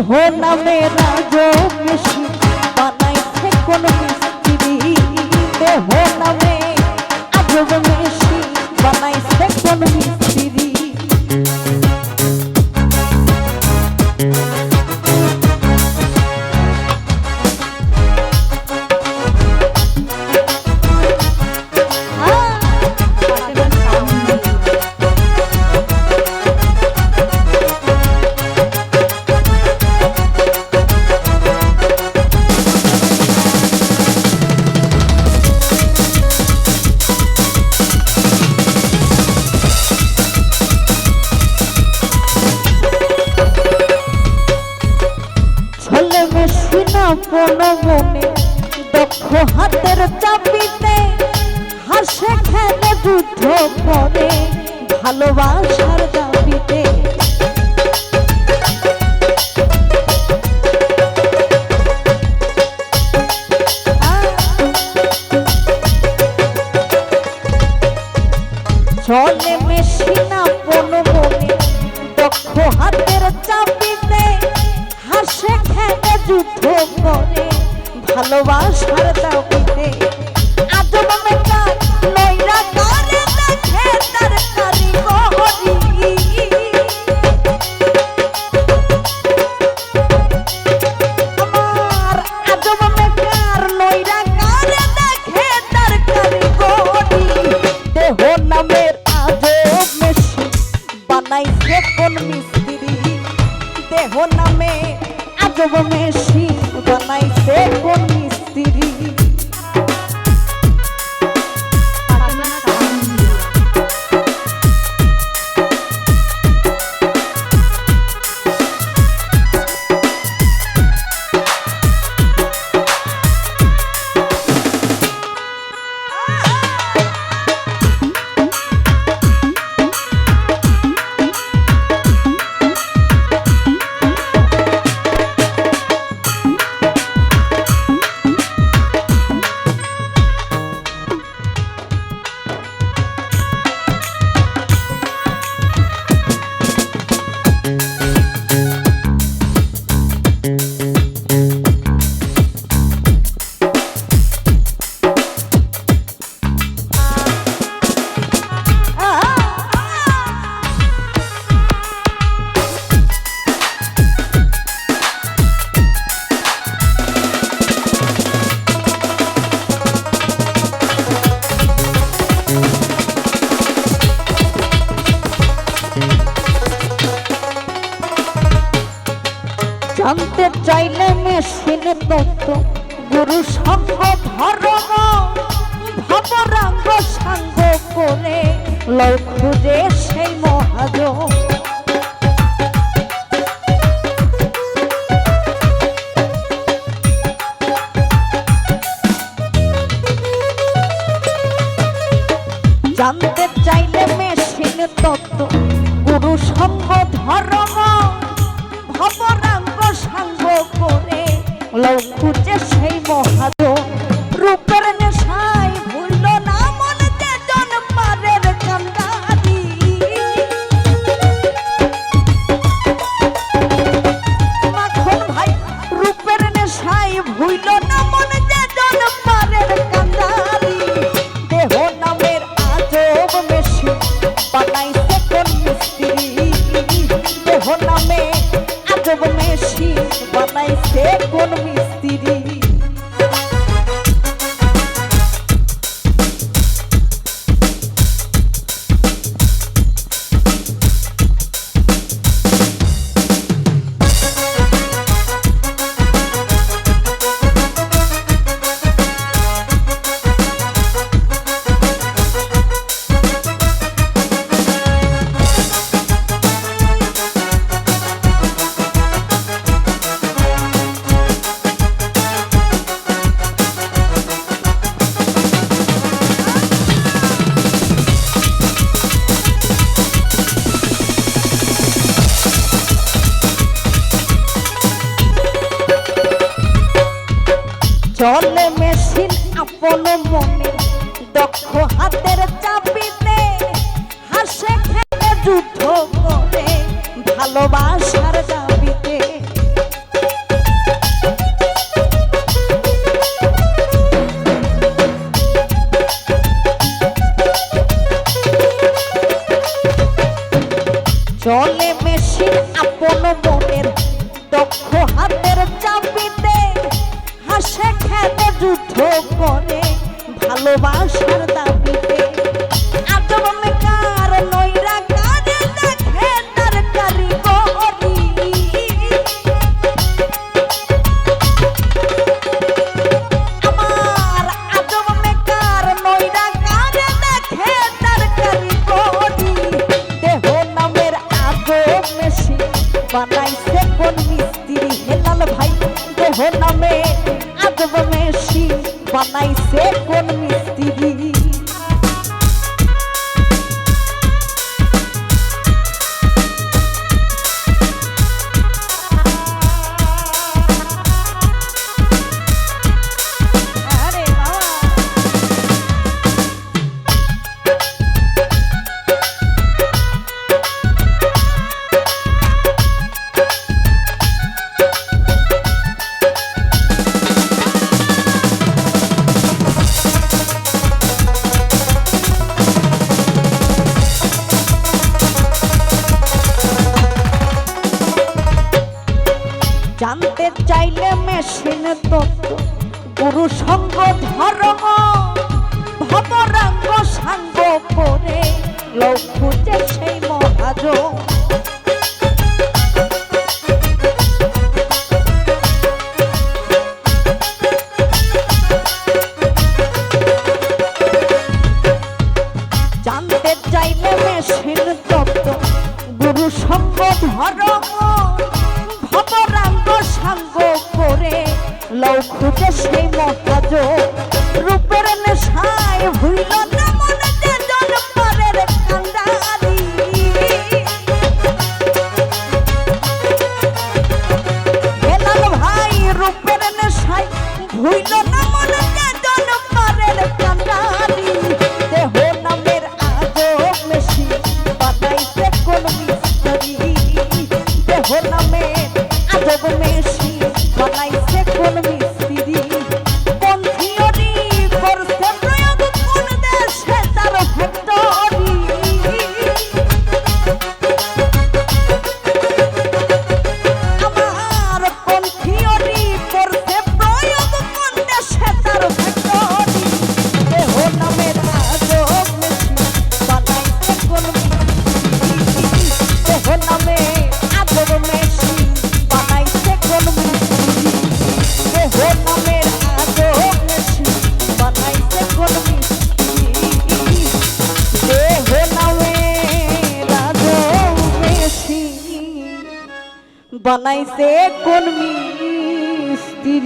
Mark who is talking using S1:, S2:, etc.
S1: দেহ নামে রাজ মিশি বানাইছে কোন মিস্ত্রি দেহ নামে আজব মিশি বানাইছে কোন মিস্ত্রি আপন মনে দক্ষ হাতের চাপিতে হাসে খেলে যুদ্ধ করে ভালোবাসার দাবিতে চলে মেশিন আপন মনে দক্ষ হাতের চাপিতে হাসে খেলে যুদ্ধ করে ভালোবাসার দাবিতে আজব মেকার নইরা করে দেখে তার কারিগরি আমার আজব মেকার নইরা করে দেখে তার কারিগরি দেহ নামের আজব মেশিন বানাইছে কোন মিস্ত্রি দেহ নামে আজব মেশিন বানাইছে কোন মিস্ত্রি জানতে চাইলে মেশিন তত্ত্ব গুরু সঙ্গ ধর্ম ভবরাঙ্গ সাঙ্গ করে লয় খুঁজে সেই মহাজ জানতে চাইলে মেশিন তত্ত্ব গুরু সঙ্গ ধর্ম ভবরাঙ্গ সাঙ্গ করে লয় খুঁজে সেই মহাজ রূপের নেশায় ভুলল না মন যে জন্মারের কান্দারি মাখন ভাই রূপের নেশায় ভুলল না মন যে জন্মারের কান্দারি দেহ নামের আজব মেশিন বানাইছে কোন মিস্ত্রি দেহ নামে আজব মেশিন বানাইছে কোন মিস্ত্রি চলে মেশিন আপন মনে দক্ষ হাতের চাপিতে হাসে খেলে যুদ্ধ করে ভালোবাসার দাবিতে ভালোবাসার দাবিতে আজব মেকার নইরা কারে দেখে তার কারিগরি আমার আজব মেকার নইরা কারে দেখে তার কারিগরি দেহ নামের আজব মেশিন বানাইছে কোন মিস্ত্রি হেলাল ভাই দেহ নামে আজব মেশিন বানাইছে কোন মিস্ত্রি আরে বাবা জানতে চাইলে মেশিন তত্ত্ব গুরু সঙ্গ ধর্ম ভবরাঙ্গ সাঙ্গ করে লোক খুঁজে সেই মহাজ জানতে চাইলে মেশিন তত্ত্ব গুরু সঙ্গ ধর্ম ভবরাঙ্গ সাঙ্গ করে লও খুঁজে সেই মহাজ রূপের নেশায় ভুইল না মনে যে জনপরের কান্ডারি হেলাল ভাই রূপের নেশায় ভুইল না মনে যে জনপরের কান্ডারি দেহ নামের আজব মেশিন বানাইছে কোন মিস্ত্রি দেহ নামের আজব মেশিন বানাইছে কোন মিস্ত্রি কোন থিওরি করছে প্রয়োগ কোন দেশে তার ফ্যাক্টরি আমার কোন থিওরি করছে প্রয়োগ কোন দেশে তার ফ্যাক্টরি দেহ নামের আজব মেশিন বানাইছে কোন মিস্ত্রি দেহ নামে আজব মেশিন বানাইছে কোন মিস্ত্রি দেহ নামের আজব মেশিন বানাইছে কোন মিস্ত্রি দেহ নামের আজব মেশিন বানাইছে কোন মিস্ত্রি